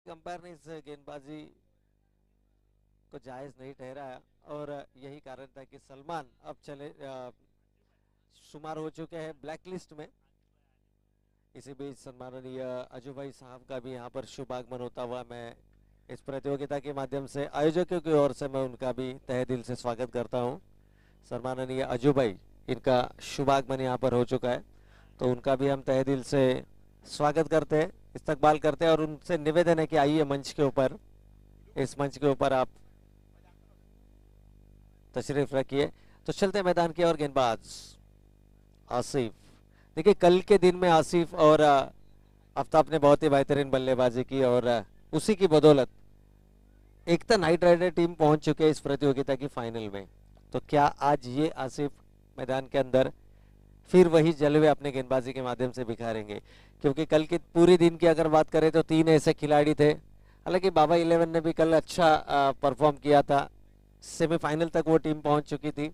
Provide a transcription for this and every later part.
Umpire ने इस गेंदबाजी को जायज नहीं ठहराया और यही कारण था कि सलमान अब चले शुमार हो चुके हैं ब्लैक लिस्ट में। इसी बीच सम्माननीय अजू भाई साहब का भी यहाँ पर शुभागमन होता हुआ मैं इस प्रतियोगिता के माध्यम से आयोजकों की ओर से मैं उनका भी तहे दिल से स्वागत करता हूँ। सम्माननीय अजू भाई, इनका शुभागमन यहाँ पर हो चुका है, तो उनका भी हम तहे दिल से स्वागत करते हैं, इस्तकबाल करते हैं और उनसे निवेदन है कि आइए मंच के ऊपर, इस मंच के ऊपर आप तशरीफ रखिए। तो चलते मैदान की और गेंदबाज आसिफ। देखिए कल के दिन में आसिफ और आफ्ताब ने बहुत ही बेहतरीन बल्लेबाजी की और उसी की बदौलत एकता नाइट राइडर टीम पहुंच चुके हैं इस प्रतियोगिता की फाइनल में। तो क्या आज ये आसिफ मैदान के अंदर फिर वही जलवे अपने गेंदबाजी के माध्यम से बिखारेंगे? क्योंकि कल के पूरी दिन की अगर बात करें तो 3 ऐसे खिलाड़ी थे, हालांकि बाबा 11 ने भी कल अच्छा परफॉर्म किया था, सेमीफाइनल तक वो टीम पहुंच चुकी थी,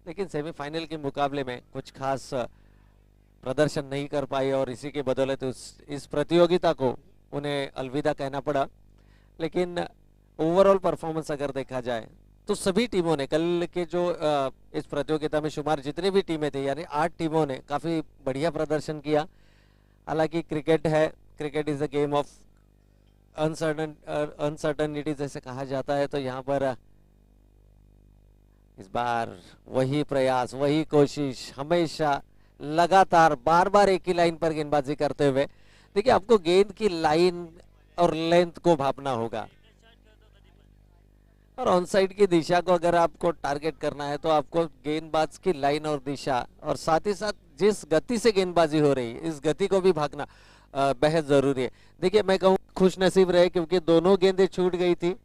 लेकिन सेमीफाइनल के मुकाबले में कुछ खास प्रदर्शन नहीं कर पाई और इसी के बदौलत इस प्रतियोगिता को उन्हें अलविदा कहना पड़ा। लेकिन ओवरऑल परफॉर्मेंस अगर देखा जाए तो सभी टीमों ने कल के जो इस प्रतियोगिता में शुमार जितनी भी टीमें थी यानी 8 टीमों ने काफी बढ़िया प्रदर्शन किया। हालांकि क्रिकेट है, cricket is a game of uncertainty जैसे कहा जाता है, तो यहाँ पर इस बार वही प्रयास, वही कोशिश, हमेशा लगातार बार बार एक ही लाइन पर गेंदबाजी करते हुए। देखिए आपको गेंद की लाइन और लेंथ को भापना होगा और ऑन साइड की दिशा को अगर आपको टारगेट करना है तो आपको गेंदबाज की लाइन और दिशा और साथ ही साथ जिस गति से गेंदबाजी हो रही है इस गति को भी भागना बेहद जरूरी है। देखिए मैं कहूँ खुश नसीब रहे क्योंकि दोनों गेंदें छूट गई थी,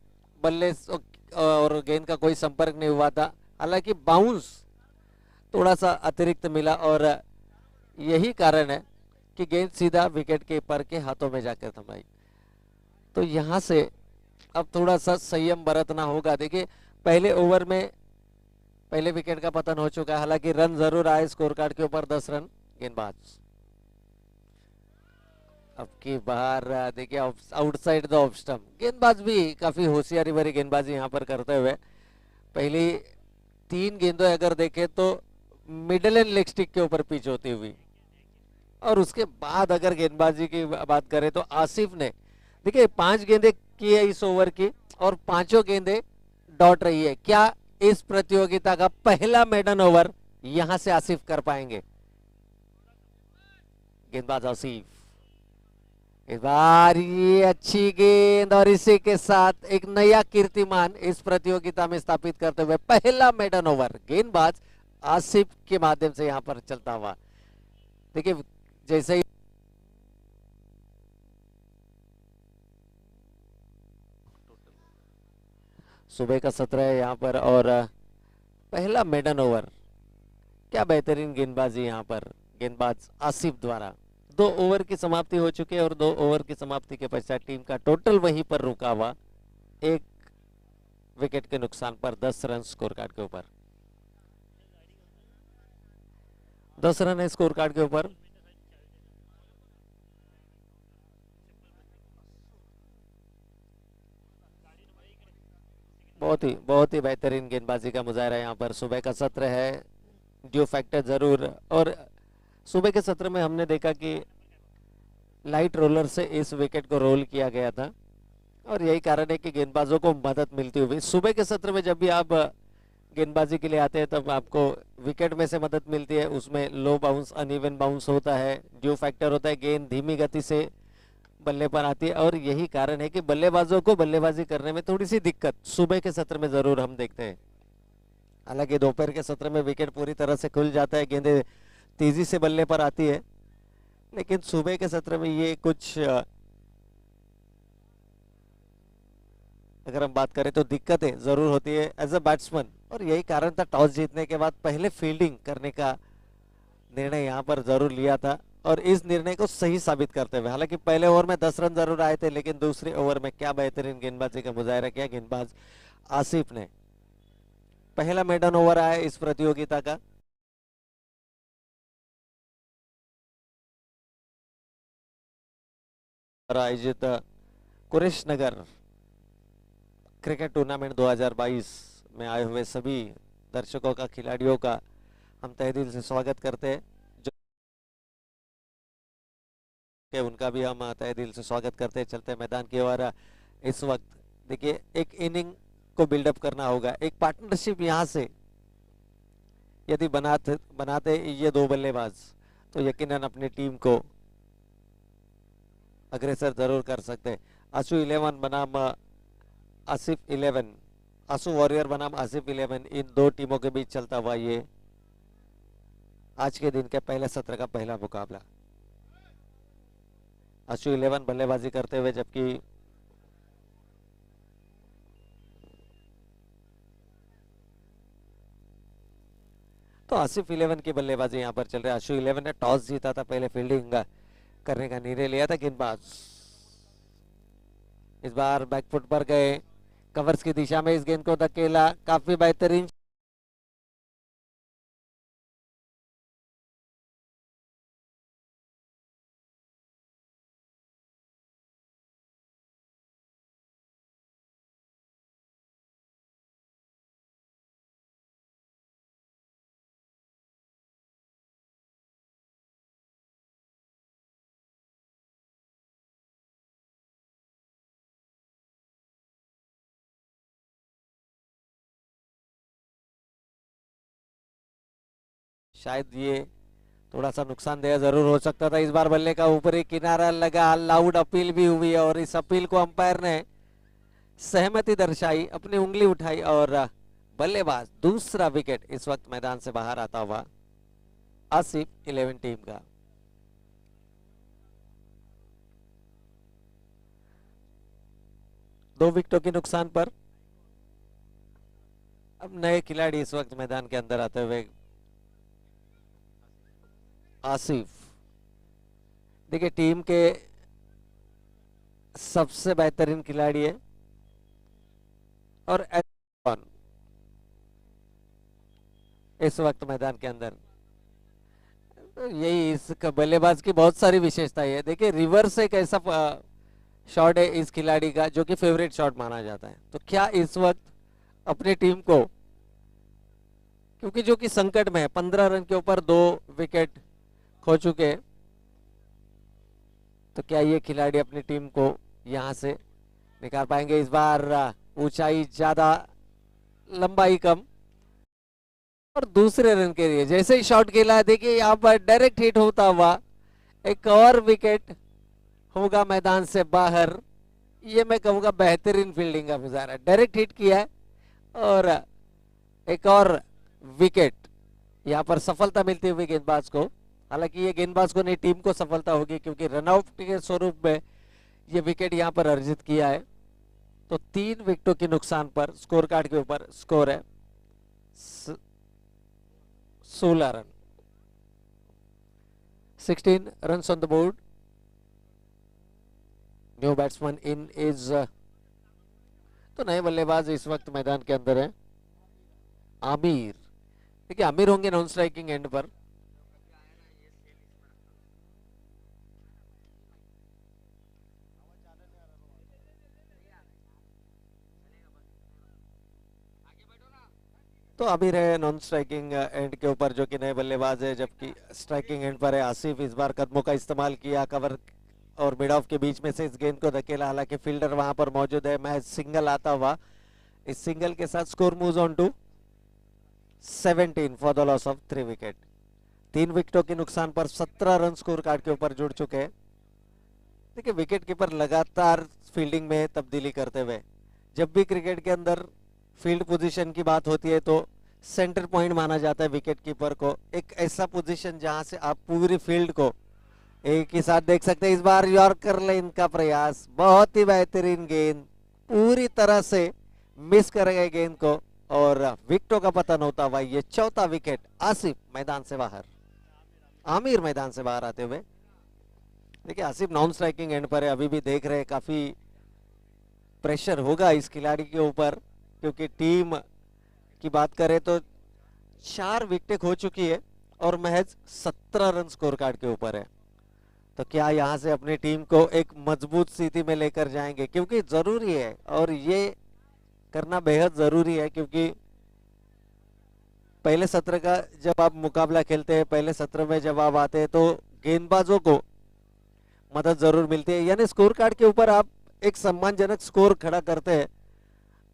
बल्ले और गेंद का कोई संपर्क नहीं हुआ था। हालांकि बाउंस थोड़ा सा अतिरिक्त मिला और यही कारण है कि गेंद सीधा विकेट कीपर के हाथों में जाकर थमाई। तो यहां से अब थोड़ा सा संयम बरतना होगा। देखिए पहले ओवर में पहले विकेट का पतन हो चुका है, हालांकि रन जरूर आए स्कोर कार्ड के ऊपर 10 रन। गेंदबाज अब की बार देखिए आउटसाइड द ऑफ स्टंप, गेंदबाज भी काफी होशियारी भरी गेंदबाजी यहां पर करते हुए पहली 3 गेंदों अगर देखें तो मिडल एंड लेग स्टिक के ऊपर पिच होती हुई, और उसके बाद अगर गेंदबाजी की बात करें तो आसिफ ने देखिए 5 गेंदें की है इस ओवर की और 5 गेंदें डॉट रही है। क्या इस प्रतियोगिता का पहला मेडन ओवर यहां से आसिफ कर पाएंगे? गेंदबाज आसिफ, इस बार ये अच्छी गेंद और इसी के साथ एक नया कीर्तिमान इस प्रतियोगिता में स्थापित करते हुए पहला मेडन ओवर गेंदबाज आसिफ के माध्यम से यहां पर चलता हुआ। देखिए जैसे ही सुबह का सत्र है यहाँ पर और पहला मेडन ओवर, क्या बेहतरीन गेंदबाजी यहाँ पर गेंदबाज आसिफ द्वारा। 2 ओवर की समाप्ति हो चुकी है और 2 ओवर की समाप्ति के पश्चात टीम का टोटल वहीं पर रुका हुआ, 1 विकेट के नुकसान पर 10 रन स्कोर कार्ड के ऊपर। 10 रन है स्कोर कार्ड के ऊपर। बहुत ही बेहतरीन गेंदबाजी का मुजाहरा यहाँ पर। सुबह का सत्र है, ड्यू फैक्टर जरूर, और सुबह के सत्र में हमने देखा कि लाइट रोलर से इस विकेट को रोल किया गया था और यही कारण है कि गेंदबाजों को मदद मिलती हुई सुबह के सत्र में जब भी आप गेंदबाजी के लिए आते हैं तब आपको विकेट में से मदद मिलती है। उसमें लो बाउंस, अनइवन बाउंस होता है, ड्यू फैक्टर होता है, गेंद धीमी गति से बल्ले पर आती है और यही कारण है कि बल्लेबाजों को बल्लेबाजी करने में थोड़ी सी दिक्कत सुबह के सत्र में जरूर हम देखते हैं। हालांकि दोपहर के सत्र में विकेट पूरी तरह से खुल जाता है, गेंदें तेजी से बल्ले पर आती है, लेकिन सुबह के सत्र में ये कुछ अगर हम बात करें तो दिक्कतें जरूर होती है एज अ बैट्समैन, और यही कारण था टॉस जीतने के बाद पहले फील्डिंग करने का निर्णय यहाँ पर जरूर लिया था और इस निर्णय को सही साबित करते हुए। हालांकि पहले ओवर में 10 रन जरूर आए थे, लेकिन दूसरे ओवर में क्या बेहतरीन गेंदबाजी का मुजाहरा किया गेंदबाज आसिफ ने। पहला मेडन ओवर आया इस प्रतियोगिता का। आयोजित कुरेश नगर क्रिकेट टूर्नामेंट 2022 में आए हुए सभी दर्शकों का, खिलाड़ियों का हम तहे दिल से स्वागत करते हैं, जो कि उनका भी हम तहे दिल से स्वागत करते हैं। चलते मैदान की ओर इस वक्त देखिए एक इनिंग को बिल्डअप करना होगा, एक पार्टनरशिप यहाँ से यदि बनाते ये दो बल्लेबाज तो यकीनन अपनी टीम को अग्रसर जरूर कर सकते। आंसू 11 बनाम आसिफ 11, आंसू वॉरियर बनाम आसिफ 11, इन दो टीमों के बीच चलता हुआ ये आज के दिन के पहले सत्र का पहला मुकाबला। आंसू 11 बल्लेबाजी करते हुए, जबकि तो आसिफ 11 की बल्लेबाजी यहां पर चल रही है। आंसू 11 ने टॉस जीता था, पहले फील्डिंग करने का निर्णय लिया था। गेंदबाज इस बार बैकफुट पर गए, कवर्स की दिशा में इस गेंद को धकेला, काफी बेहतरीन शायद ये थोड़ा सा नुकसानदेह जरूर हो सकता था। इस बार बल्ले का ऊपरी किनारा लगा, लाउड अपील भी हुई और इस अपील को अंपायर ने सहमति दर्शाई, अपनी उंगली उठाई और बल्लेबाज दूसरा विकेट इस वक्त मैदान से बाहर आता हुआ आसिफ 11 टीम का। दो विकेटों के नुकसान पर अब नए खिलाड़ी इस वक्त मैदान के अंदर आते हुए आसिफ, देखिए टीम के सबसे बेहतरीन खिलाड़ी है और इस वक्त मैदान के अंदर यही इस बल्लेबाज की बहुत सारी विशेषताएं है। देखिए रिवर्स एक ऐसा शॉट है इस खिलाड़ी का जो कि फेवरेट शॉट माना जाता है। तो क्या इस वक्त अपनी टीम को, क्योंकि जो कि संकट में है, 15 रन के ऊपर 2 विकेट खो चुके, तो क्या ये खिलाड़ी अपनी टीम को यहां से निकाल पाएंगे? इस बार ऊंचाई ज्यादा, लंबाई कम और दूसरे रन के लिए जैसे ही शॉट खेला, देखिए यहाँ पर डायरेक्ट हिट होता हुआ एक और विकेट होगा मैदान से बाहर। ये मैं कहूंगा बेहतरीन फील्डिंग का मुजाहरा, डायरेक्ट हिट किया है और एक और विकेट यहाँ पर सफलता मिलती हुई गेंदबाज को। हालांकि ये गेंदबाज को नहीं, टीम को सफलता होगी, क्योंकि रनआउट के स्वरूप में ये विकेट यहाँ पर अर्जित किया है। तो 3 विकेटों के नुकसान पर स्कोर कार्ड के ऊपर स्कोर है 16 run, 16 runs on the board. New batsman in is, तो नए बल्लेबाज इस वक्त मैदान के अंदर है आमिर। देखिए आमिर होंगे नॉन स्ट्राइकिंग एंड पर। तो आमिर है नॉन स्ट्राइकिंग एंड के ऊपर, जो कि नए बल्लेबाज है, जबकि स्ट्राइकिंग एंड पर है आसिफ। इस बार कदमों का इस्तेमाल किया, कवर और मिड ऑफ के बीच में से इस गेंद को धकेला, हालांकि फील्डर वहां पर मौजूद है। मैच सिंगल आता हुआ, इस सिंगल के साथ score moves on to 17 for the loss of 3 wicket. 3 विकेटों के नुकसान पर 17 रन स्कोर कार्ड के ऊपर जुड़ चुके हैं। देखिए विकेट कीपर लगातार फील्डिंग में तब्दीली करते हुए, जब भी क्रिकेट के अंदर फील्ड पोजीशन की बात होती है तो सेंटर पॉइंट माना जाता है विकेट कीपर को। एक ऐसा पोजीशन जहां से आप पूरी फील्ड को एक ही साथ देख सकते हैं। इस बार यॉर्कर लेन का प्रयास, बहुत ही बेहतरीन गेंद, पूरी तरह से मिस कर गए गेंद को और विकेटों का पतन होता हुआ ये चौथा विकेट। आसिफ मैदान से बाहर, आमिर मैदान से बाहर आते हुए। देखिए आसिफ नॉन स्ट्राइकिंग एंड पर है, अभी भी देख रहे हैं काफी प्रेशर होगा इस खिलाड़ी के ऊपर, क्योंकि टीम की बात करें तो 4 विकेटें खो चुकी है और महज 17 रन स्कोर कार्ड के ऊपर है। तो क्या यहाँ से अपनी टीम को एक मजबूत स्थिति में लेकर जाएंगे, क्योंकि जरूरी है और ये करना बेहद जरूरी है, क्योंकि पहले सत्र का जब आप मुकाबला खेलते हैं, पहले सत्र में जब आप आते हैं तो गेंदबाजों को मदद जरूर मिलती है, यानी स्कोर कार्ड के ऊपर आप एक सम्मानजनक स्कोर खड़ा करते हैं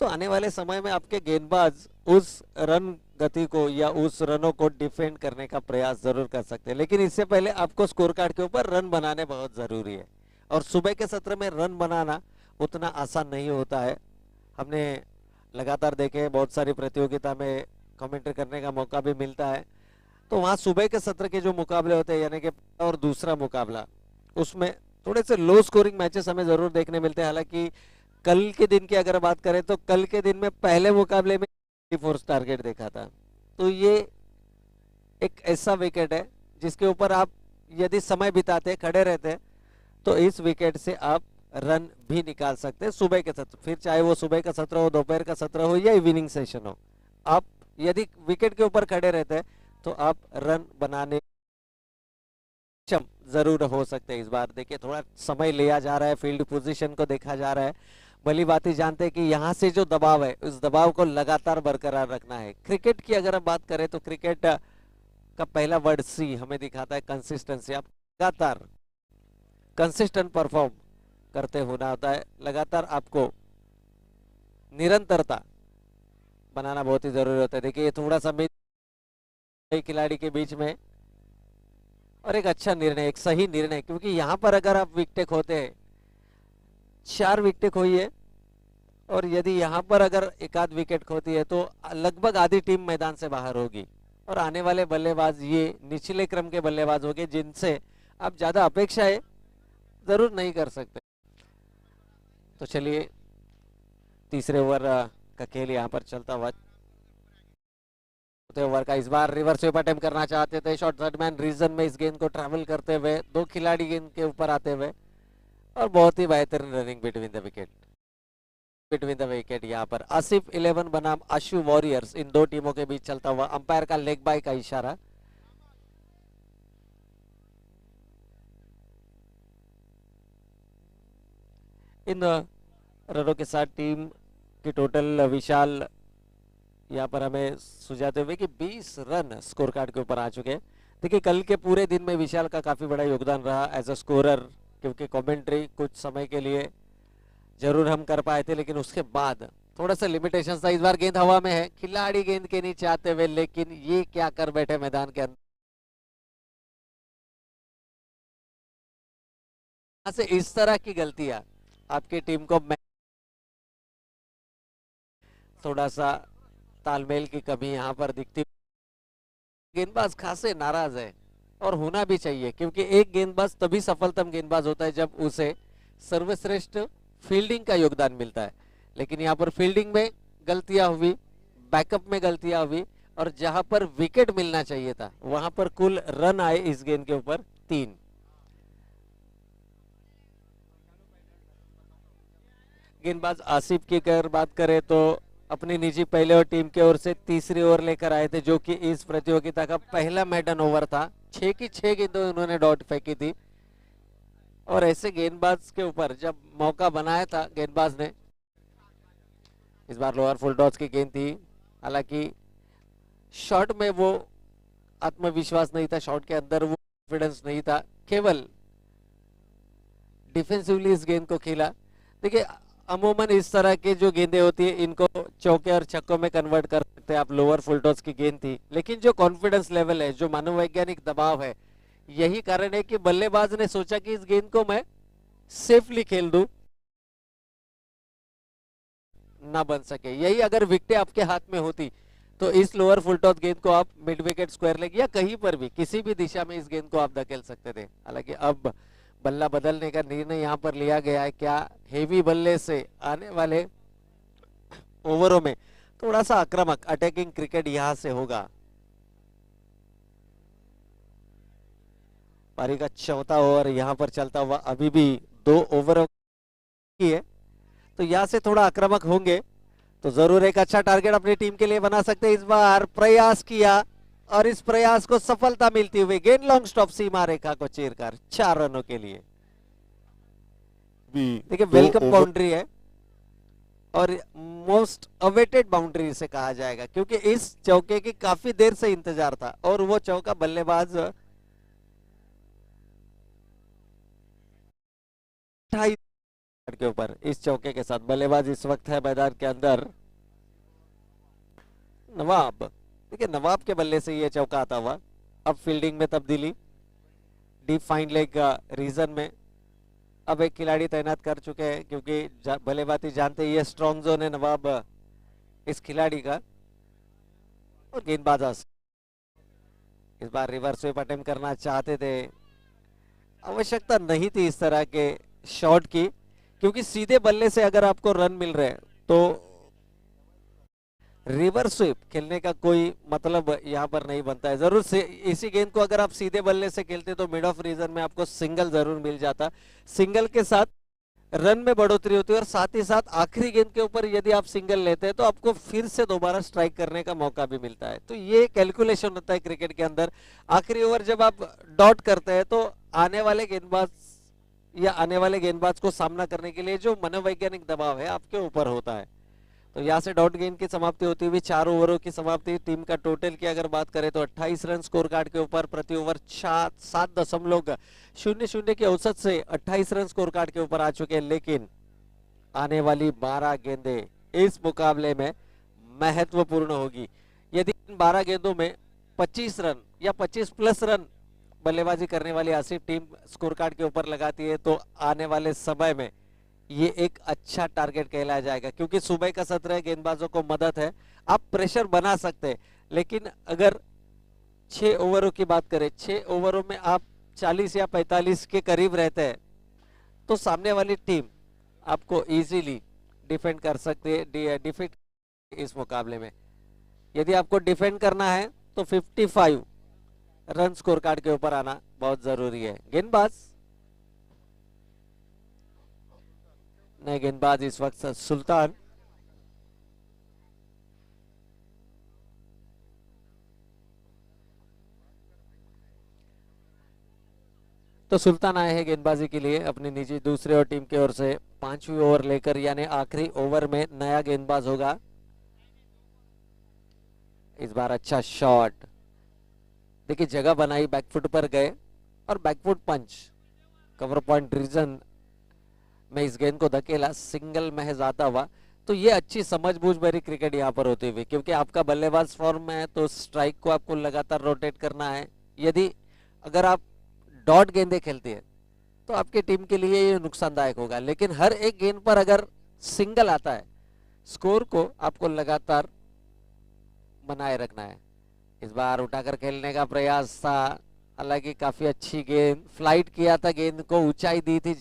तो आने वाले समय में आपके गेंदबाज उस रन गति को या उस रनों को डिफेंड करने का प्रयास जरूर कर सकते हैं। लेकिन इससे पहले आपको स्कोर कार्ड के ऊपर रन बनाने बहुत जरूरी है, और सुबह के सत्र में रन बनाना उतना आसान नहीं होता है। हमने लगातार देखे, बहुत सारी प्रतियोगिता में कमेंट्री करने का मौका भी मिलता है, तो वहां सुबह के सत्र के जो मुकाबले होते हैं, यानी कि और दूसरा मुकाबला, उसमें थोड़े से लो स्कोरिंग मैचेस हमें जरूर देखने मिलते हैं। हालांकि कल के दिन की अगर बात करें तो कल के दिन में पहले मुकाबले में 4 टारगेट देखा था, तो ये एक ऐसा विकेट है जिसके ऊपर आप यदि समय बिताते, खड़े रहते, तो इस विकेट से आप रन भी निकाल सकते हैं सुबह के सत्र, फिर चाहे वो सुबह का सत्र हो, दोपहर का सत्र हो या इवनिंग सेशन हो। आप यदि विकेट के ऊपर खड़े रहते हैं तो आप रन बनाने जरूर हो सकते हैं। इस बार देखिए थोड़ा समय लिया जा रहा है, फील्ड पोजीशन को देखा जा रहा है, भली बात जानते हैं कि यहाँ से जो दबाव है उस दबाव को लगातार बरकरार रखना है। क्रिकेट की अगर हम बात करें तो क्रिकेट का पहला वर्ड सी हमें दिखाता है कंसिस्टेंसी। आप लगातार कंसिस्टेंट परफॉर्म करते होना होता है, लगातार आपको निरंतरता बनाना बहुत ही जरूरी होता है। देखिए ये थोड़ा सा खिलाड़ी के बीच में और एक अच्छा निर्णय, एक सही निर्णय, क्योंकि यहाँ पर अगर आप विकेट खोते हैं, 4 विकेट खोई है, और यदि यहाँ पर अगर एक आध विकेट खोती है तो लगभग आधी टीम मैदान से बाहर होगी, और आने वाले बल्लेबाज ये निचले क्रम के बल्लेबाज होंगे जिनसे आप ज्यादा अपेक्षाएं जरूर नहीं कर सकते। तो चलिए तीसरे ओवर का खेल यहाँ पर चलता हुआ, ओवर का इस बार रिवर्स स्वीप अटेम्प्ट करना चाहते थे, शॉर्ट थर्ड मैन रीजन में इस गेंद को ट्रैवल करते हुए 2 खिलाड़ी गेंद के ऊपर आते हुए, और बहुत ही बेहतरीन रनिंग बिटवीन द विकेट यहाँ पर आसिफ 11 बनाम आशु वॉरियर्स, इन 2 टीमों के बीच चलता हुआ, अंपायर का लेग बाय का इशारा। इन रनों के साथ टीम की टोटल विशाल यहाँ पर हमें सुझाते हुए कि 20 रन स्कोर कार्ड के ऊपर आ चुके हैं। देखिए कल के पूरे दिन में विशाल का काफी बड़ा योगदान रहा एज अ स्कोरर, क्योंकि कमेंट्री कुछ समय के लिए जरूर हम कर पाए थे, लेकिन उसके बाद थोड़ा सा लिमिटेशन था। इस बार गेंद हवा में है, खिलाड़ी गेंद के नीचे आते हुए, लेकिन ये क्या कर बैठे मैदान के अंदर, से इस तरह की गलतियां आपकी टीम को थोड़ा सा तालमेल की कमी यहाँ पर दिखती। गेंदबाज खासे नाराज है, और होना भी चाहिए, क्योंकि एक गेंदबाज तभी सफलतम गेंदबाज होता है जब उसे सर्वश्रेष्ठ फील्डिंग का योगदान मिलता है। लेकिन यहाँ पर फील्डिंग में गलतियां हुई, बैकअप में गलतियां हुई, और जहां पर विकेट मिलना चाहिए था वहां पर कुल रन आए इस गेंद के ऊपर 3। गेंदबाज आसिफ की अगर बात करें तो अपनी निजी पहले और टीम की ओर से तीसरी ओवर लेकर आए थे, जो कि इस प्रतियोगिता का पहला मेडन ओवर था। 6 की 6 गेंदों उन्होंने डॉट फेंकी थी, और ऐसे गेंदबाज के ऊपर जब मौका बनाया था गेंदबाज ने, इस बार लोअर फुल टॉस की गेंद थी, हालांकि शॉट में वो आत्मविश्वास नहीं था, शॉट के अंदर वो कॉन्फिडेंस नहीं था, केवल डिफेंसिवली इस गेंद को खेला। देखिए अमूमन इस तरह की जो गेंदें होती है इनको चौके और छक्कों में कन्वर्ट कर सकते हैं आप। लोअर फुल टॉस की गेंद थी, लेकिन जो कॉन्फिडेंस लेवल है, जो मनोवैज्ञानिक दबाव है, यही कारण है कि बल्लेबाज ने सोचा कि इस गेंद को मैं सेफली खेल दूं, ना बन सके। यही अगर विकेट आपके हाथ में होती तो इस लोअर फुल टॉस गेंद को आप मिड विकेट स्क्वायर लेग या कहीं पर भी किसी भी दिशा में इस गेंद को आप धकेल सकते थे। हालांकि अब बल्ला बदलने का निर्णय यहाँ पर लिया गया है। क्या हेवी बल्ले से आने वाले ओवरों में थोड़ा सा आक्रामक अटैकिंग क्रिकेट यहां से होगा। पारी का चौथा ओवर यहाँ पर चलता हुआ, अभी भी 2 ओवर की है, तो यहाँ से थोड़ा आक्रामक होंगे तो जरूर एक अच्छा टारगेट अपनी टीम के लिए बना सकते हैं। इस बार प्रयास किया और इस प्रयास को सफलता मिलती हुई गेंद लॉन्ग स्टॉप सीमा रेखा को चीरकर 4 रनों के लिए। देखिए वेलकम बाउंड्री है और मोस्ट अवेटेड बाउंड्री इसे कहा जाएगा, क्योंकि इस चौके की काफी देर से इंतजार था और वो चौका बल्लेबाज 28 के ऊपर इस चौके के साथ बल्लेबाज इस वक्त है मैदान के अंदर नवाब। देखिए नवाब के बल्ले से ये चौका आता हुआ। अब फील्डिंग में तब्दीली, डीप फाइन लेग रीजन में अब एक खिलाड़ी तैनात कर चुके हैं, क्योंकि बल्लेबाजी जानते ही ये स्ट्रॉन्ग जोन है नवाब इस खिलाड़ी का। और गेंदबाज इस बार रिवर्स स्वीप अटेम्प्ट करना चाहते थे, आवश्यकता नहीं थी इस तरह के शॉट की, क्योंकि सीधे बल्ले से अगर आपको रन मिल रहे हैं तो रिवर्स स्वीप खेलने का कोई मतलब यहाँ पर नहीं बनता है। जरूर से इसी गेंद को अगर आप सीधे बल्ले से खेलते तो मिड ऑफ रीजन में आपको सिंगल जरूर मिल जाता। सिंगल के साथ रन में बढ़ोतरी होती है और साथ ही साथ आखिरी गेंद के ऊपर यदि आप सिंगल लेते हैं तो आपको फिर से दोबारा स्ट्राइक करने का मौका भी मिलता है। तो ये कैलकुलेशन होता है क्रिकेट के अंदर। आखिरी ओवर जब आप डॉट करते हैं तो आने वाले गेंदबाज को सामना करने के लिए जो मनोवैज्ञानिक दबाव है आपके ऊपर होता है। तो यहाँ से डॉट गेंद की समाप्ति होती हुई 4 ओवरों की समाप्ति। टीम का टोटल की अगर बात करें तो 28 रन स्कोर कार्ड के ऊपर, प्रति ओवर 7.00 की औसत से 28 रन स्कोर कार्ड के ऊपर आ चुके हैं। लेकिन आने वाली 12 गेंदें इस मुकाबले में महत्वपूर्ण होगी। यदि इन 12 गेंदों में 25 रन या 25 प्लस रन बल्लेबाजी करने वाली आसिफ टीम स्कोर कार्ड के ऊपर लगाती है तो आने वाले समय में ये एक अच्छा टारगेट कहलाया जाएगा, क्योंकि सुबह का सत्र है, गेंदबाजों को मदद है, आप प्रेशर बना सकते हैं। लेकिन अगर 6 ओवरों की बात करें, 6 ओवरों में आप 40 या 45 के करीब रहते हैं तो सामने वाली टीम आपको इजीली डिफेंड कर सकती है, डिफेंड इस मुकाबले में। यदि आपको डिफेंड करना है तो 55 रन स्कोर कार्ड के ऊपर आना बहुत जरूरी है। गेंदबाज नए गेंदबाज इस वक्त सुल्तान। तो सुल्तान आए हैं गेंदबाजी के लिए अपनी निजी दूसरे और टीम की ओर से 5वीं ओवर लेकर, यानी आखिरी ओवर में नया गेंदबाज होगा। इस बार अच्छा शॉट, देखिए जगह बनाई, बैकफुट पर गए और बैकफुट पंच कवर पॉइंट रीजन में इस गेंद को धकेला, सिंगल महज आता हुआ। तो ये अच्छी समझबूझ भरी क्रिकेट यहाँ पर होती हुई, क्योंकि आपका बल्लेबाज फॉर्म में है तो स्ट्राइक को आपको लगातार रोटेट करना है। यदि अगर आप डॉट गेंदे खेलते हैं तो आपकी टीम के लिए ये नुकसानदायक होगा, लेकिन हर एक गेंद पर अगर सिंगल आता है स्कोर को आपको लगातार बनाए रखना है। इस बार उठाकर खेलने का प्रयास था, हालांकि काफी अच्छी गेंद, फ्लाइट किया था, गेंद को ऊंचाई दी थी,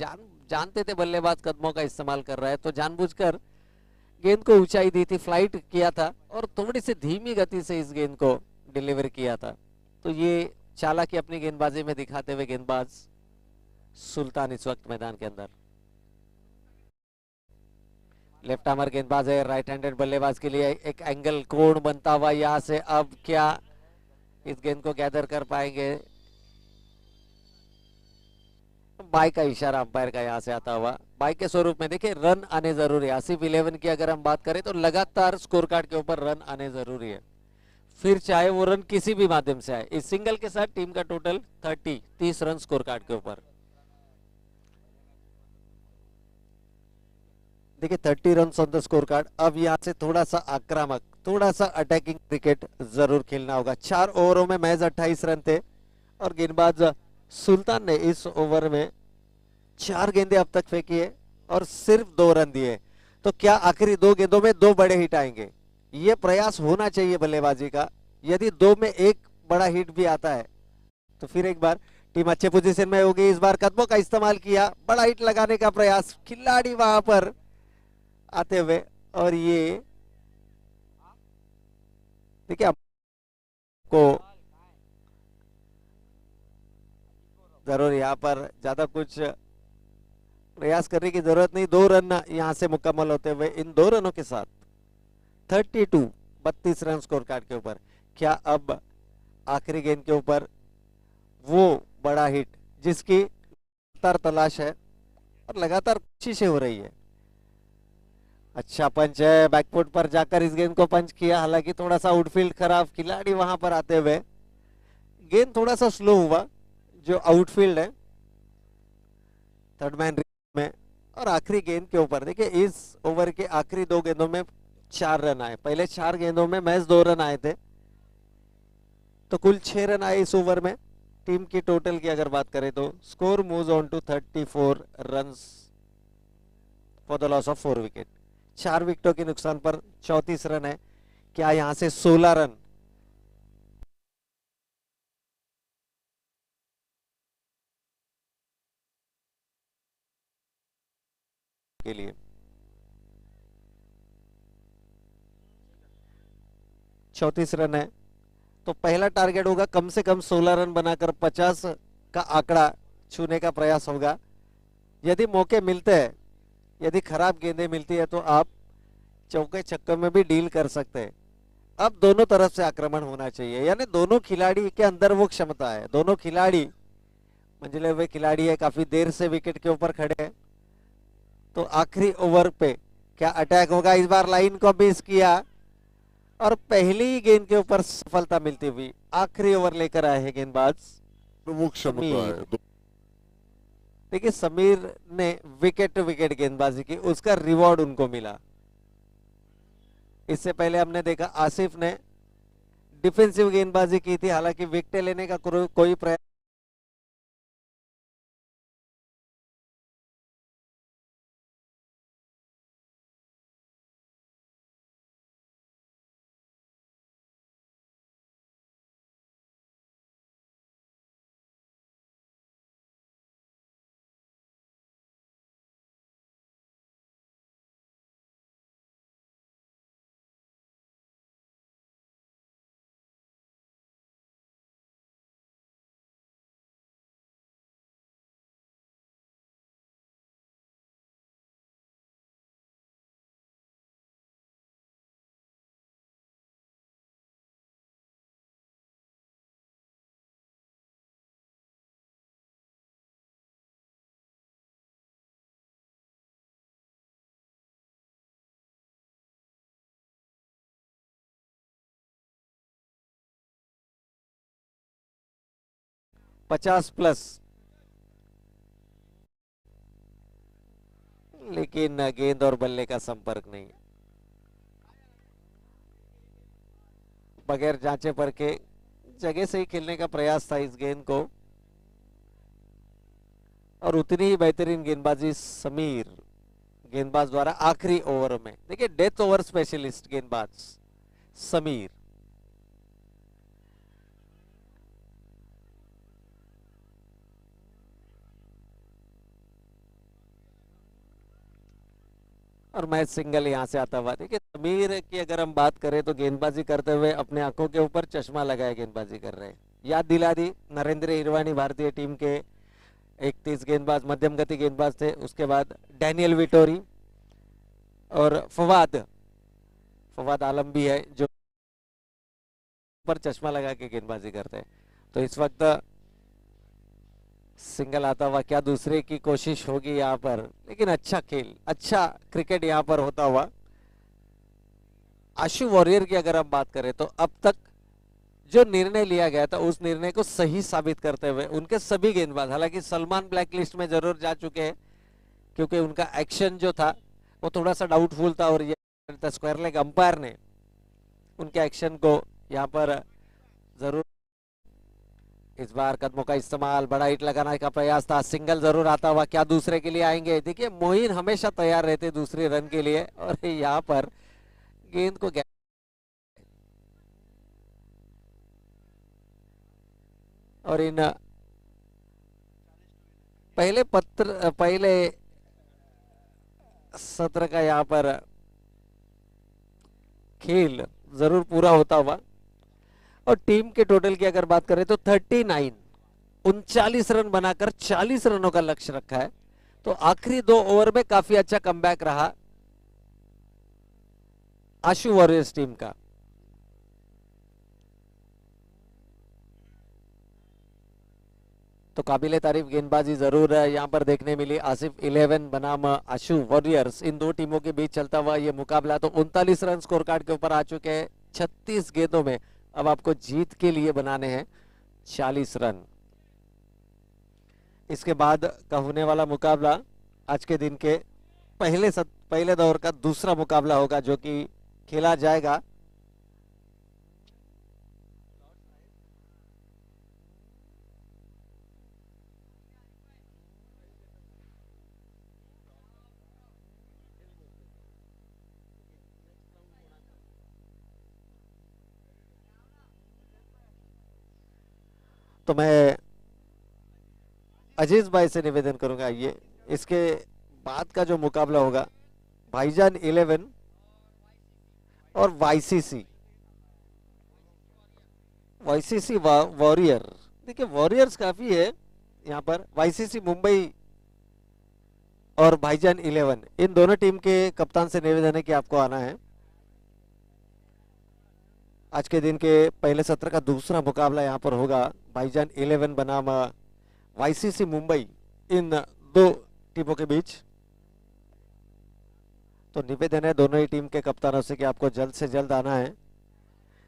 जानते थे बल्लेबाज कदमों का इस्तेमाल कर रहा है तो जानबूझकर गेंद को ऊंचाई दी थी, फ्लाइट किया था और थोड़ी सी धीमी गति से इस गेंद को डिलीवर किया था। तो ये चालाकी अपनी गेंदबाजी में दिखाते हुए गेंदबाज सुल्तान इस वक्त मैदान के अंदर। लेफ्ट आर्मर गेंदबाज है, राइट हैंडेड बल्लेबाज के लिए एक एंगल कोण बनता हुआ यहां से। अब क्या इस गेंद को गैदर कर पाएंगे? बाई का इशारा अंपायर का यहां से आता हुआ। बाई के स्वरूप में देखिए रन आने जरूरी है। आसिफ 11 की अगर हम बात करें तो लगातार स्कोर कार्ड के ऊपर रन आने जरूरी है, फिर चाहे वो रन किसी भी माध्यम से आए। इस सिंगल के साथ टीम का टोटल 30 रन स्कोर कार्ड के ऊपर। देखिए 30 run on the score card. अब यहां से थोड़ा सा आक्रामक, थोड़ा सा अटैकिंग क्रिकेट जरूर खेलना होगा। 4 ओवरों में महज 28 रन थे और गेंदबाज सुल्तान ने इस ओवर में 4 गेंदें अब तक फेंकी है और सिर्फ 2 रन दिए। तो क्या आखिरी 2 गेंदों में 2 बड़े हिट आएंगे? ये प्रयास होना चाहिए बल्लेबाजी का। यदि 2 में 1 बड़ा हिट भी आता है तो फिर एक बार टीम अच्छे पोजीशन में होगी। इस बार कदमों का इस्तेमाल किया, बड़ा हिट लगाने का प्रयास, खिलाड़ी वहां पर आते हुए और ये देखिए आपको जरूर यहाँ पर ज्यादा कुछ प्रयास करने की जरूरत नहीं। 2 रन यहां से मुकम्मल होते हुए इन 2 रनों के साथ 32 रन स्कोर कार्ड के ऊपर। क्या अब आखिरी गेंद के ऊपर वो बड़ा हिट जिसकी लगातार तलाश है और लगातार कोशिशें हो रही है। अच्छा पंच है, बैकफुट पर जाकर इस गेंद को पंच किया, हालांकि थोड़ा सा आउटफील्ड खराब, खिलाड़ी वहां पर आते हुए गेंद थोड़ा सा स्लो हुआ जो आउटफील्ड है थर्ड मैन में। और आखिरी गेंद के ऊपर देखिए, इस ओवर के आखिरी 2 गेंदों में 4 रन आए, पहले 4 गेंदों में महज 2 रन आए थे, तो कुल 6 रन आए इस ओवर में। टीम की टोटल की अगर बात करें तो score moves on to 34 runs for the loss of 4 wicket. 4 विकेटों के नुकसान पर 34 रन है। क्या यहां से 16 रन के लिए 34 रन है, तो पहला टारगेट होगा कम से कम 16 रन बनाकर 50 का आंकड़ा छूने का प्रयास होगा। यदि मौके मिलते हैं, यदि खराब गेंदें मिलती है तो आप चौके छक्के में भी डील कर सकते हैं। अब दोनों तरफ से आक्रमण होना चाहिए, यानी दोनों खिलाड़ी के अंदर वो क्षमता है, दोनों खिलाड़ी मंजिले हुए खिलाड़ी है, काफी देर से विकेट के ऊपर खड़े हैं। तो आखिरी ओवर पे क्या अटैक होगा, इस बार लाइन को मिस किया और पहली गेंद के ऊपर सफलता मिलती हुई आखिरी ओवर लेकर आए हैं गेंदबाज वो क्षमता है। देखिए समीर ने विकेट टू विकेट गेंदबाजी की, उसका रिवॉर्ड उनको मिला। इससे पहले हमने देखा आसिफ ने डिफेंसिव गेंदबाजी की थी, हालांकि विकेट लेने का कोई प्रयास पचास प्लस, लेकिन गेंद और बल्ले का संपर्क नहीं, बगैर जांचे परखे जगह से ही खेलने का प्रयास था इस गेंद को। और उतनी ही बेहतरीन गेंदबाजी समीर गेंदबाज द्वारा आखिरी ओवर में। देखिए डेथ ओवर स्पेशलिस्ट गेंदबाज समीर, और मैच सिंगल यहां से आता हुआ। देखिए समीर की अगर हम बात करें तो गेंदबाजी करते हुए अपने आंखों के ऊपर चश्मा लगाए गेंदबाजी कर रहे हैं। याद दिला दी नरेंद्र इरवानी भारतीय टीम के 31 गेंदबाज, मध्यम गति गेंदबाज थे। उसके बाद डैनियल विटोरी और फवाद आलम भी है जो पर चश्मा लगा के गेंदबाजी करते हैं। तो इस वक्त सिंगल आता हुआ, क्या दूसरे की कोशिश होगी यहाँ पर, लेकिन अच्छा खेल, अच्छा क्रिकेट यहाँ पर होता हुआ। आशु वॉरियर की अगर हम बात करें तो अब तक जो निर्णय लिया गया था उस निर्णय को सही साबित करते हुए उनके सभी गेंदबाज, हालांकि सलमान ब्लैकलिस्ट में जरूर जा चुके हैं क्योंकि उनका एक्शन जो था वो थोड़ा सा डाउटफुल था, और ये स्क्वायर लेग अंपायर ने उनके एक्शन को यहाँ पर जरूर इस बार कदमों का इस्तेमाल, बड़ा हिट लगाने का प्रयास था, सिंगल जरूर आता हुआ। क्या दूसरे के लिए आएंगे, देखिए मोइन हमेशा तैयार रहते दूसरे रन के लिए, और यहाँ पर गेंद को और इन पहले सत्र का यहाँ पर खेल जरूर पूरा होता हुआ। और टीम के टोटल की अगर बात करें तो 39 रन बनाकर 40 रनों का लक्ष्य रखा है। तो आखिरी 2 ओवर में काफी अच्छा कमबैक रहा आशु वॉरियर्स टीम का। तो काबिले तारीफ गेंदबाजी जरूर यहाँ पर देखने मिली। आसिफ 11 बनाम आशु वॉरियर्स, इन दो टीमों के बीच चलता हुआ ये मुकाबला। तो 39 रन स्कोर कार्ड के ऊपर आ चुके हैं 36 गेंदों में। अब आपको जीत के लिए बनाने हैं 40 रन। इसके बाद का होने वाला मुकाबला आज के दिन के पहले दौर का दूसरा मुकाबला होगा जो कि खेला जाएगा तो मैं अजीज भाई से निवेदन करूंगा ये इसके बाद का जो मुकाबला होगा भाईजान 11 और वाईसीसी वॉरियर। देखिए वॉरियर्स काफी है यहाँ पर। वाईसीसी मुंबई और भाईजान 11, इन दोनों टीम के कप्तान से निवेदन है कि आपको आना है। आज के दिन के पहले सत्र का दूसरा मुकाबला यहाँ पर होगा भाईजान 11 बनाम वाईसीसी मुंबई, इन दो टीमों के बीच। तो निवेदन है दोनों ही टीम के कप्तानों से कि आपको जल्द से जल्द आना है।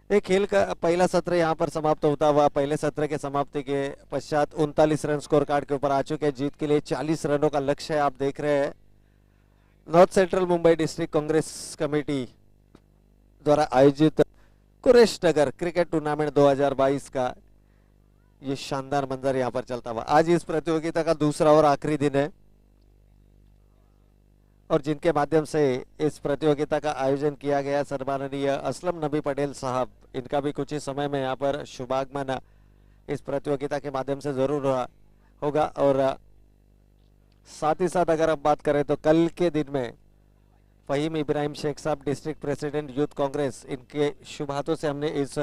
एक खेल का पहला सत्र यहाँ पर समाप्त होता हुआ, पहले सत्र के समाप्ति के पश्चात 39 रन स्कोर कार्ड के ऊपर आ चुके हैं। जीत के लिए 40 रनों का लक्ष्य है। आप देख रहे हैं north central Mumbai district Congress committee द्वारा आयोजित कुरेश नगर क्रिकेट टूर्नामेंट 2022 का ये शानदार मंजर यहाँ पर चलता हुआ। आज इस प्रतियोगिता का दूसरा और आखिरी दिन है और जिनके माध्यम से इस प्रतियोगिता का आयोजन किया गया सम्माननीय असलम नबी पटेल साहब, इनका भी कुछ ही समय में यहाँ पर शुभागमन इस प्रतियोगिता के माध्यम से जरूर होगा। और साथ ही साथ अगर हम बात करें तो कल के दिन में फहीम इब्राहिम शेख साहब डिस्ट्रिक्ट प्रेसिडेंट यूथ कांग्रेस, इनके शुभ हाथों से हमने इस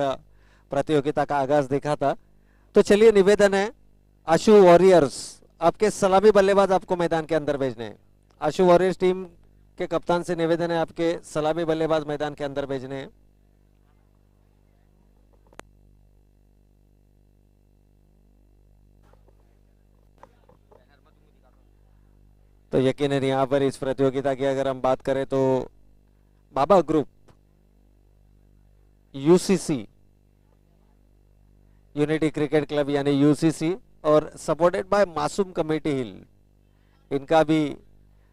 प्रतियोगिता का आगाज देखा था। तो चलिए निवेदन है आशु वॉरियर्स, आपके सलामी बल्लेबाज आपको मैदान के अंदर भेजने हैं। आशु वॉरियर्स टीम के कप्तान से निवेदन है आपके सलामी बल्लेबाज मैदान के अंदर भेजने हैं। तो यकीनन यहाँ पर इस प्रतियोगिता की अगर हम बात करें तो Baba group, UCC unity cricket club यानी यूसीसी और supported by Masoom committee hill, इनका भी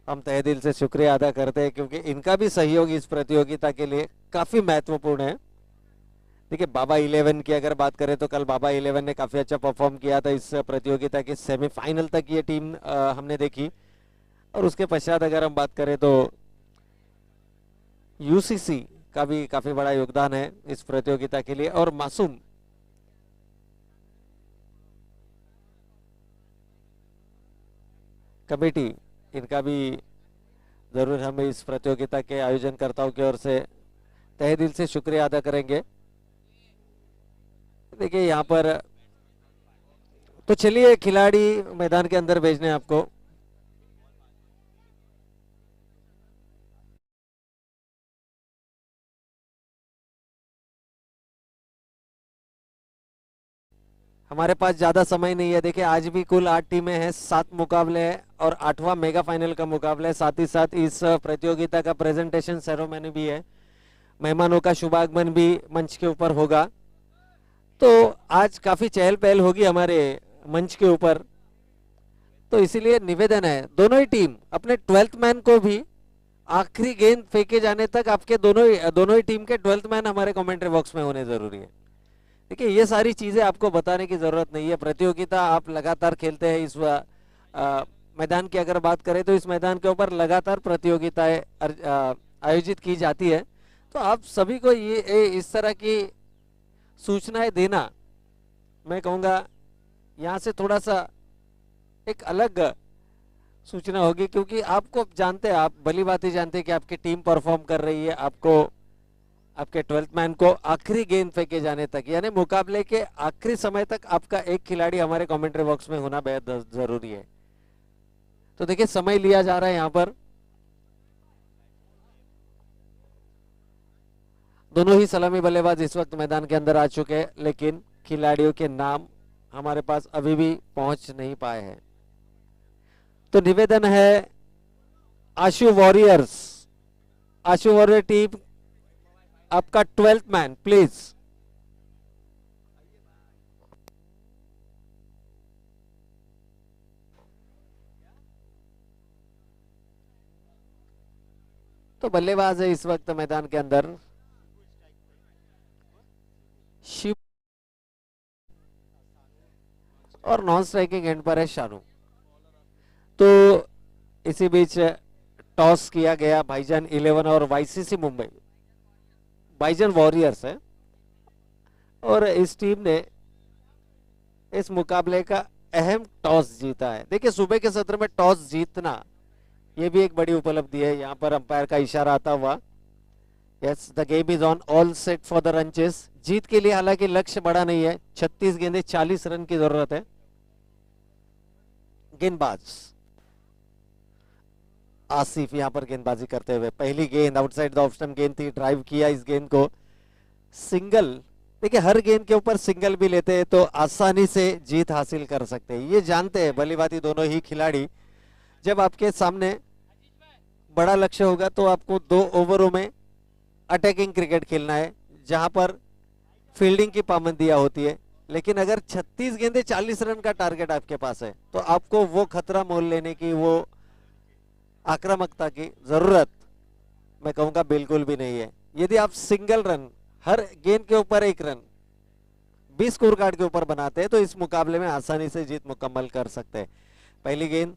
हम तहे दिल से शुक्रिया अदा करते हैं क्योंकि इनका भी सहयोग इस प्रतियोगिता के लिए काफी महत्वपूर्ण है। देखिए बाबा 11 की अगर बात करें तो कल बाबा 11 ने काफी अच्छा परफॉर्म किया था। इस प्रतियोगिता के सेमीफाइनल तक ये टीम हमने देखी। और उसके पश्चात अगर हम बात करें तो यूसीसी का भी काफी बड़ा योगदान है इस प्रतियोगिता के लिए। और मासूम कमेटी, इनका भी जरूर हम इस प्रतियोगिता के आयोजनकर्ताओं की ओर से तहे दिल से शुक्रिया अदा करेंगे। देखिए यहाँ पर तो चलिए खिलाड़ी मैदान के अंदर भेजने आपको। हमारे पास ज्यादा समय नहीं है। देखिए आज भी कुल 8 टीमें हैं, 7 मुकाबले हैं और 8वां मेगा फाइनल का मुकाबला है। साथ ही साथ इस प्रतियोगिता का प्रेजेंटेशन सेरेमनी भी है, मेहमानों का शुभागमन भी मंच के ऊपर होगा। तो आज काफी चहल पहल होगी हमारे मंच के ऊपर। तो इसीलिए निवेदन है दोनों ही टीम अपने 12th मैन को भी आखिरी गेंद फेंके जाने तक आपके दोनों ही टीम के 12th मैन हमारे कमेंट्री बॉक्स में होने जरूरी है। देखिए ये सारी चीजें आपको बताने की जरूरत नहीं है। प्रतियोगिता आप लगातार खेलते हैं। इस मैदान की अगर बात करें तो इस मैदान के ऊपर लगातार प्रतियोगिताएं आयोजित की जाती है। तो आप सभी को ये इस तरह की सूचनाएं देना, मैं कहूँगा यहाँ से थोड़ा सा एक अलग सूचना होगी क्योंकि आपको जानते हैं, आप भली बात ही जानते हैं कि आपकी टीम परफॉर्म कर रही है। आपको आपके 12th मैन को आखिरी गेंद फेंके जाने तक यानी मुकाबले के आखिरी समय तक आपका एक खिलाड़ी हमारे कमेंट्री बॉक्स में होना बेहद जरूरी है। तो देखिए समय लिया जा रहा है यहाँ पर। दोनों ही सलामी बल्लेबाज इस वक्त मैदान के अंदर आ चुके हैं, लेकिन खिलाड़ियों के नाम हमारे पास अभी भी पहुंच नहीं पाए हैं। तो निवेदन है आशु वॉरियर्स, आशु वॉरियर टीम, आपका 12th मैन प्लीज। तो बल्लेबाज है इस वक्त मैदान के अंदर शिव, और नॉन स्ट्राइकिंग एंड पर है शानू। तो इसी बीच टॉस किया गया भाईजान 11 और वाईसीसी मुंबई, भाईजान वॉरियर्स है, और इस टीम ने इस मुकाबले का अहम टॉस जीता है। देखिए सुबह के सत्र में टॉस जीतना ये भी एक बड़ी उपलब्धि है। यहाँ पर अंपायर का इशारा आता हुआ, yes the game is on, all set for the run chase. जीत के लिए हालांकि लक्ष्य बड़ा नहीं है, 36 गेंदें 40 रन की जरूरत है। गेंदबाज आसिफ यहां पर गेंदबाजी करते हुए, पहली गेंद आउटसाइड द ऑफ स्टंप गेंद थी, ड्राइव किया इस गेंद को, सिंगल। देखिए हर गेंद के ऊपर सिंगल भी लेते हैं तो आसानी से जीत हासिल कर सकते हैं, ये जानते हैं भलीभांति दोनों ही खिलाड़ी। जब आपके सामने बड़ा लक्ष्य होगा तो आपको 2 ओवरों में अटैकिंग क्रिकेट खेलना है, जहां पर फील्डिंग की पाबंदियां होती है। लेकिन अगर 36 गेंदें 40 रन का टारगेट आपके पास है तो आपको वो खतरा मोल लेने की, वो आक्रामकता की जरूरत मैं कहूंगा बिल्कुल भी नहीं है। यदि आप सिंगल रन, हर गेंद के ऊपर 1 रन 20 स्कोर कार्ड के ऊपर बनाते हैं तो इस मुकाबले में आसानी से जीत मुकम्मल कर सकते हैं। पहली गेंद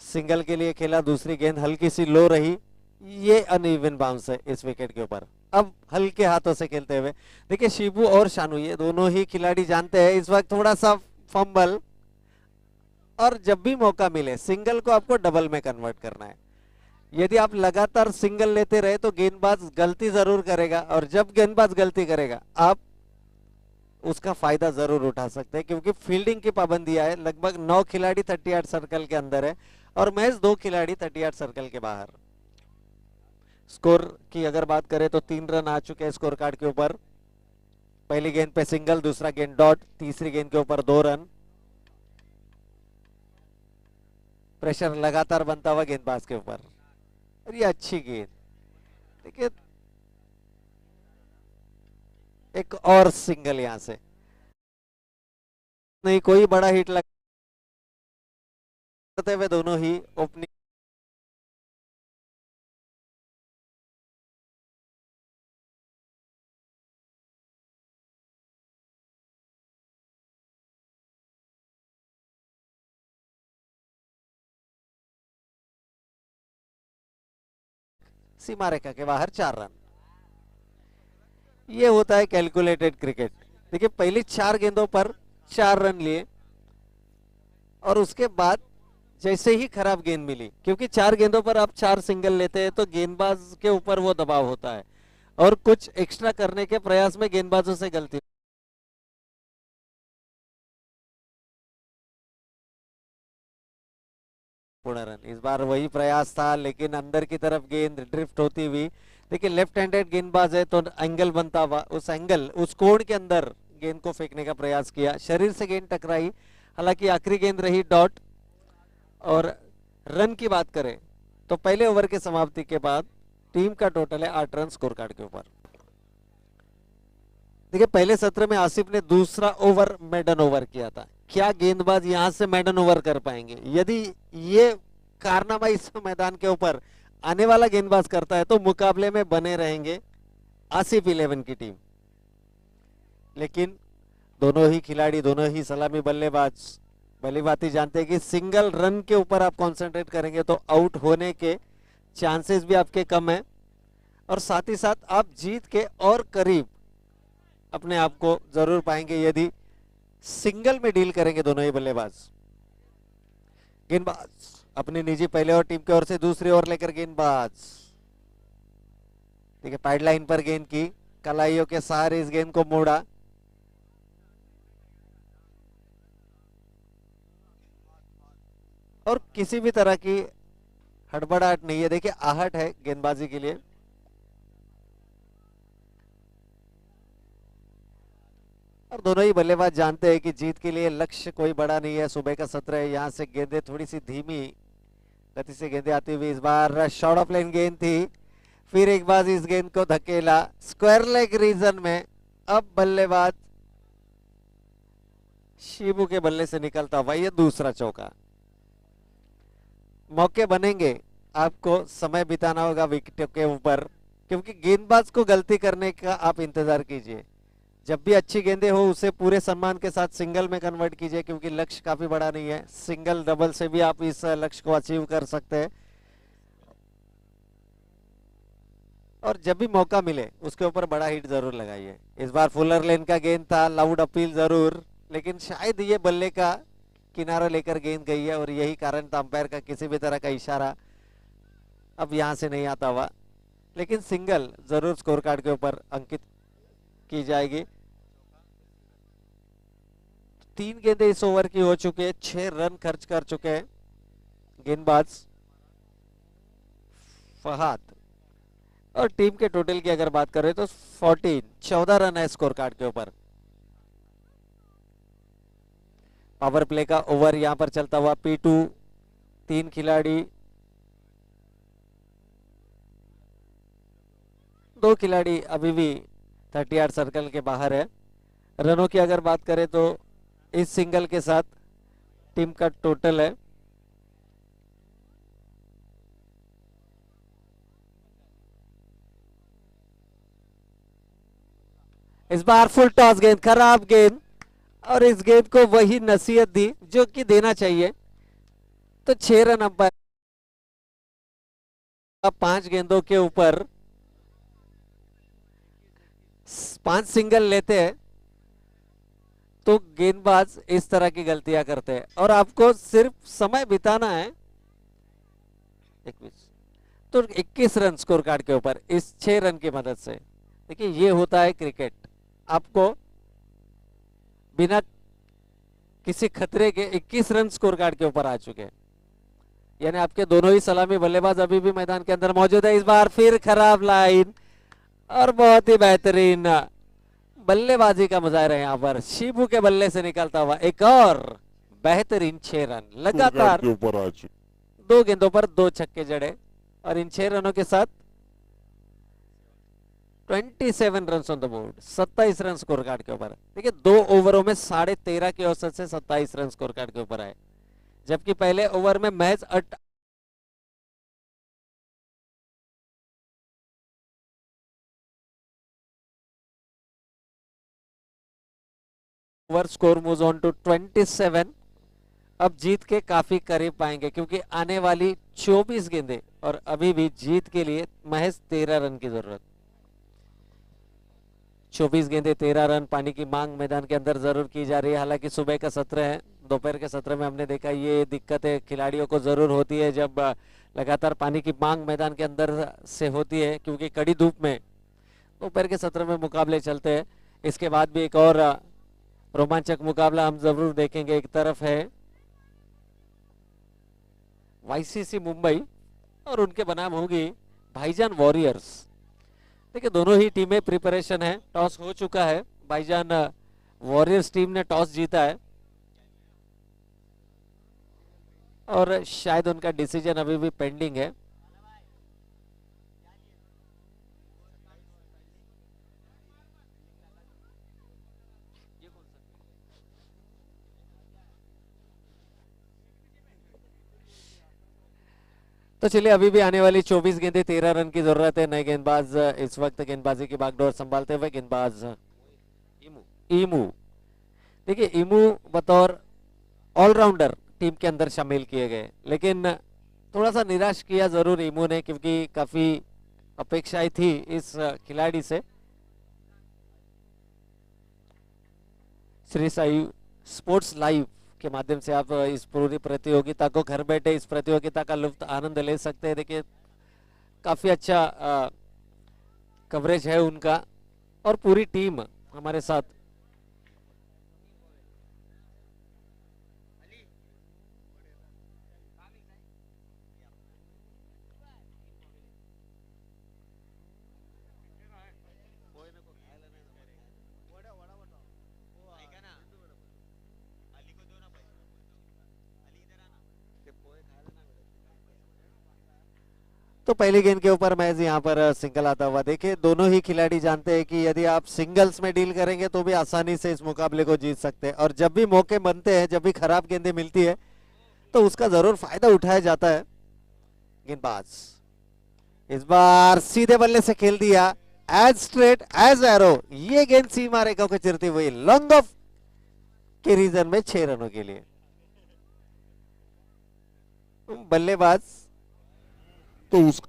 सिंगल के लिए खेला, दूसरी गेंद हल्की सी लो रही, ये अनइवन बाउंस है इस विकेट के ऊपर। अब हल्के हाथों से खेलते हुए देखिए शिबू और शानू, ये दोनों ही खिलाड़ी जानते हैं इस वक्त थोड़ा सा फंबल, और जब भी मौका मिले सिंगल को आपको डबल में कन्वर्ट करना है। यदि आप लगातार सिंगल लेते रहे तो गेंदबाज गलती जरूर करेगा, और जब गेंदबाज गलती करेगा आप उसका फायदा जरूर उठा सकते हैं, क्योंकि फील्डिंग की पाबंदियां है। लगभग 9 खिलाड़ी 38 सर्कल के अंदर है और महज 2 खिलाड़ी 38 सर्कल के बाहर। स्कोर की अगर बात करें तो 3 रन आ चुके हैं स्कोर कार्ड के ऊपर। पहली गेंद पे सिंगल, दूसरा गेंद डॉट, तीसरी गेंद के ऊपर 2 रन। प्रेशर लगातार बनता हुआ गेंदबाज के ऊपर, और ये अच्छी गेंद। देखिए एक और सिंगल यहां से नहीं, कोई बड़ा हिट लगते हुए दोनों ही ओपनिंग सीमा रेखा के बाहर 4 रन। ये होता है कैलकुलेटेड क्रिकेट। देखिए पहली 4 गेंदों पर 4 रन लिए, और उसके बाद जैसे ही खराब गेंद मिली, क्योंकि 4 गेंदों पर आप 4 सिंगल लेते हैं तो गेंदबाज के ऊपर वो दबाव होता है, और कुछ एक्स्ट्रा करने के प्रयास में गेंदबाजों से गलती। पूर्ण रन, इस बार वही प्रयास था, लेकिन अंदर की तरफ गेंद ड्रिफ्ट होती हुई। देखिए लेफ्ट हैंडेड गेंदबाज है तो एंगल बनता हुआ, उस एंगल, उस कोण के अंदर गेंद को फेंकने का प्रयास किया, शरीर से गेंद टकराई। हालांकि आखिरी गेंद रही डॉट। और रन की बात करें तो पहले ओवर के समाप्ति के बाद टीम का टोटल है 8 रन स्कोर कार्ड के ऊपर। देखिए पहले सत्र में आसिफ ने दूसरा ओवर मेडन ओवर किया था, क्या गेंदबाज यहां से मेडन ओवर कर पाएंगे? यदि ये कारनामा इस मैदान के ऊपर आने वाला गेंदबाज करता है तो मुकाबले में बने रहेंगे आसिफ 11 की टीम। लेकिन दोनों ही खिलाड़ी, दोनों ही सलामी बल्लेबाज भलीभांति जानते हैं कि सिंगल रन के ऊपर आप कंसंट्रेट करेंगे तो आउट होने के चांसेस भी आपके कम है, और साथ ही साथ आप जीत के और करीब अपने आप को जरूर पाएंगे यदि सिंगल में डील करेंगे दोनों ही बल्लेबाज। गेंदबाज अपनी निजी पहले और टीम की ओर से दूसरी ओर लेकर गेंदबाज, देखिए पाइडलाइन पर गेंद की, कलाइयों के सहारे इस गेंद को मोड़ा, और किसी भी तरह की हड़बड़ाहट नहीं है। देखिए आहट है गेंदबाजी के लिए। और दोनों ही बल्लेबाज जानते हैं कि जीत के लिए लक्ष्य कोई बड़ा नहीं है, सुबह का सत्र है। यहाँ से गेंदें थोड़ी सी धीमी गति से गेंदें आती हुई, इस बार शॉर्ट ऑफ लाइन गेंद थी, फिर एक बार इस गेंद को धकेला स्क्वायर लेग रीजन में। अब बल्लेबाज शिबू के बल्ले से निकलता हुआ ये दूसरा चौका। मौके बनेंगे, आपको समय बिताना होगा विकेटों के ऊपर, क्योंकि गेंदबाज को गलती करने का आप इंतजार कीजिए। जब भी अच्छी गेंदें हो उसे पूरे सम्मान के साथ सिंगल में कन्वर्ट कीजिए, क्योंकि लक्ष्य काफी बड़ा नहीं है। सिंगल डबल से भी आप इस लक्ष्य को अचीव कर सकते हैं। और जब भी मौका मिले उसके ऊपर बड़ा हिट जरूर लगाइए। इस बार फुलर लेन का गेंद था, लाउड अपील जरूर, लेकिन शायद ये बल्ले का किनारा लेकर गेंद गई है और यही कारण था अंपायर का किसी भी तरह का इशारा अब यहां से नहीं आता हुआ, लेकिन सिंगल जरूर स्कोर कार्ड के ऊपर अंकित की जाएगी। 3 गेंदें इस ओवर की हो चुके हैं, 6 रन खर्च कर चुके हैं गेंदबाज फहाद। और टीम के टोटल की अगर बात करें तो 14 रन है स्कोर कार्ड के ऊपर। पावर प्ले का ओवर यहां पर चलता हुआ P2, 3 खिलाड़ी, 2 खिलाड़ी अभी भी 30 सर्कल के बाहर है। रनों की अगर बात करें तो इस सिंगल के साथ टीम का टोटल है इस बार फुल टॉस गेंद, खराब गेंद, और इस गेंद को वही नसीहत दी जो कि देना चाहिए। तो 6 रन अंपायर 5 गेंदों के ऊपर 5 सिंगल लेते हैं तो गेंदबाज इस तरह की गलतियां करते हैं और आपको सिर्फ समय बिताना है। तो 21 रन स्कोर कार्ड के ऊपर इस 6 रन की मदद से। देखिए ये होता है क्रिकेट, आपको बिना किसी खतरे के 21 रन स्कोर कार्ड के ऊपर आ चुके हैं, यानी आपके दोनों ही सलामी बल्लेबाज अभी भी मैदान के अंदर मौजूद है। इस बार फिर खराब लाइन और बहुत ही बेहतरीन बल्लेबाजी का मुजाहरा है यहाँ पर शिबू के बल्ले से निकलता हुआ एक और बेहतरीन 6 रन लगातार के ऊपर आ चुके। 2 गेंदों पर 2 छक्के जड़े और इन 6 रनों के साथ 27 run on the board, 27 run score card के ऊपर। देखिए 2 ओवरों में 13.5 के औसत से 27 रन स्कोर कार्ड के ऊपर आए, जबकि पहले ओवर में match over score moves on to 27। अब जीत के काफी करीब पाएंगे क्योंकि आने वाली 24 गेंदें और अभी भी जीत के लिए महज 13 रन की जरूरत। 24 गेंदें 13 रन, पानी की मांग मैदान के अंदर जरूर की जा रही है। हालांकि सुबह का सत्र है, दोपहर के सत्र में हमने देखा ये दिक्कतें खिलाड़ियों को जरूर होती है जब लगातार पानी की मांग मैदान के अंदर से होती है, क्योंकि कड़ी धूप में दोपहर के सत्र में मुकाबले चलते हैं। इसके बाद भी एक और रोमांचक मुकाबला हम जरूर देखेंगे। एक तरफ है YCC मुंबई और उनके बनाम होगी भाईजान वॉरियर्स। देखिए दोनों ही टीमें प्रिपरेशन है, टॉस हो चुका है, भाईजान वॉरियर्स टीम ने टॉस जीता है और शायद उनका डिसीजन अभी भी पेंडिंग है। तो चलिए अभी भी आने वाली 24 गेंदें 13 रन की जरूरत है। नए गेंदबाज इस वक्त गेंदबाजी की बागडोर संभालते हुए गेंदबाज ईमू। देखिए ईमू बतौर ऑलराउंडर टीम के अंदर शामिल किए गए, लेकिन थोड़ा सा निराश किया जरूर ईमू ने, क्योंकि काफी अपेक्षाएं थी इस खिलाड़ी से। श्री साई स्पोर्ट्स लाइव के माध्यम से आप इस पूरी प्रतियोगिता को घर बैठे इस प्रतियोगिता का लुत्फ आनंद ले सकते हैं। देखिए काफी अच्छा कवरेज है उनका और पूरी टीम हमारे साथ तो पहली गेंद के ऊपर मैच यहाँ पर सिंगल आता हुआ। देखिए दोनों ही खिलाड़ी जानते हैं कि यदि आप सिंगल्स में डील करेंगे तो भी आसानी से इस मुकाबले को जीत सकते हैं, और जब भी मौके बनते हैं, जब भी खराब गेंदें मिलती है तो उसका जरूर फायदा उठाया जाता है। गेंदबाज इस बार सीधे बल्ले से खेल दिया, एज स्ट्रेट एज एरो। ये गेंद सीमा रेखा को चिरती हुई लॉन्ग ऑफ के रीजन में 6 रनों के लिए। बल्लेबाज तो उस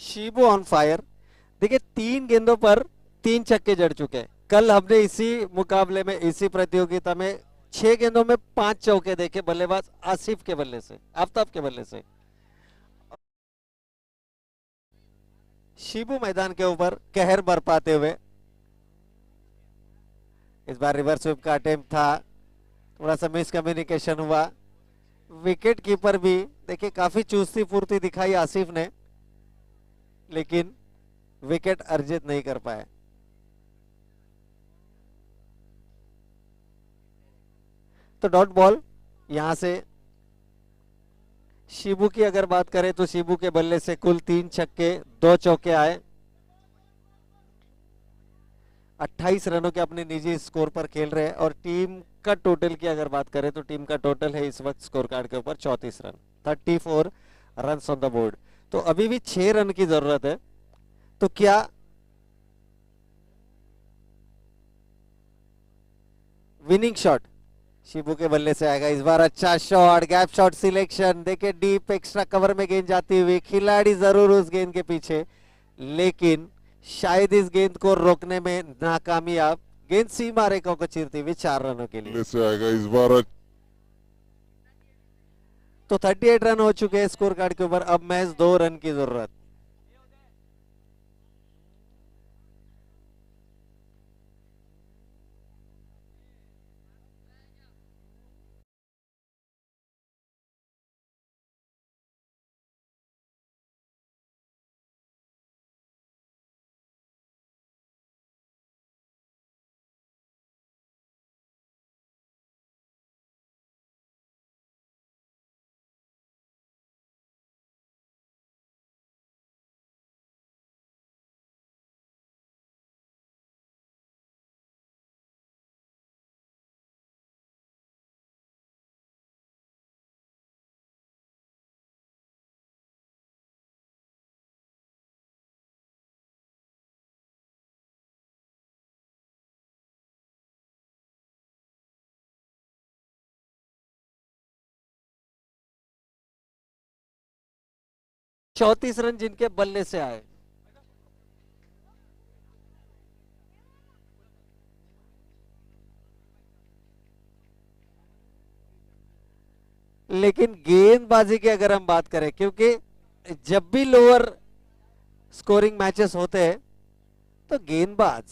शिबू ऑन फायर। देखिए 3 गेंदों पर 3 छक्के जड़ चुके हैं। कल हमने इसी मुकाबले में, इसी प्रतियोगिता में 6 गेंदों में 5 चौके देखे बल्लेबाज आसिफ के बल्ले से, आफ्ताब के बल्ले से। शिबू मैदान के ऊपर कहर बरपाते हुए, इस बार रिवर्स स्वीप का अटेम्प्ट था, थोड़ा सा मिसकम्युनिकेशन हुआ। विकेट कीपर भी देखिए काफी चुस्ती फुर्ती दिखाई आसिफ ने, लेकिन विकेट अर्जित नहीं कर पाए। तो डॉट बॉल। यहां से शिबू की अगर बात करें तो शिबू के बल्ले से कुल 3 छक्के 2 चौके आए। 28 रनों के अपने निजी स्कोर पर खेल रहे हैं, और टीम का टोटल की अगर बात करें तो टीम का टोटल है इस वक्त स्कोर कार्ड के ऊपर 34 run, 34 run on the board. तो अभी भी 6 रन की जरूरत है। तो क्या विनिंग शॉट शिबू के बल्ले से आएगा इस बार? अच्छा शॉट, गैप शॉट सिलेक्शन। देखिए डीप एक्स्ट्रा कवर में गेंद जाती हुई, खिलाड़ी जरूर उस गेंद के पीछे, लेकिन शायद इस गेंद को रोकने में नाकामयाब। गेंद सीमा रेखा को चीरती हुई 4 रनों के लिए। से आएगा इस बार। तो 38 रन हो चुके हैं स्कोर कार्ड के ऊपर। अब मैच 2 रन की जरूरत। चौतीस रन जिनके बल्ले से आए। लेकिन गेंदबाजी की अगर हम बात करें, क्योंकि जब भी लोअर स्कोरिंग मैचेस होते हैं तो गेंदबाज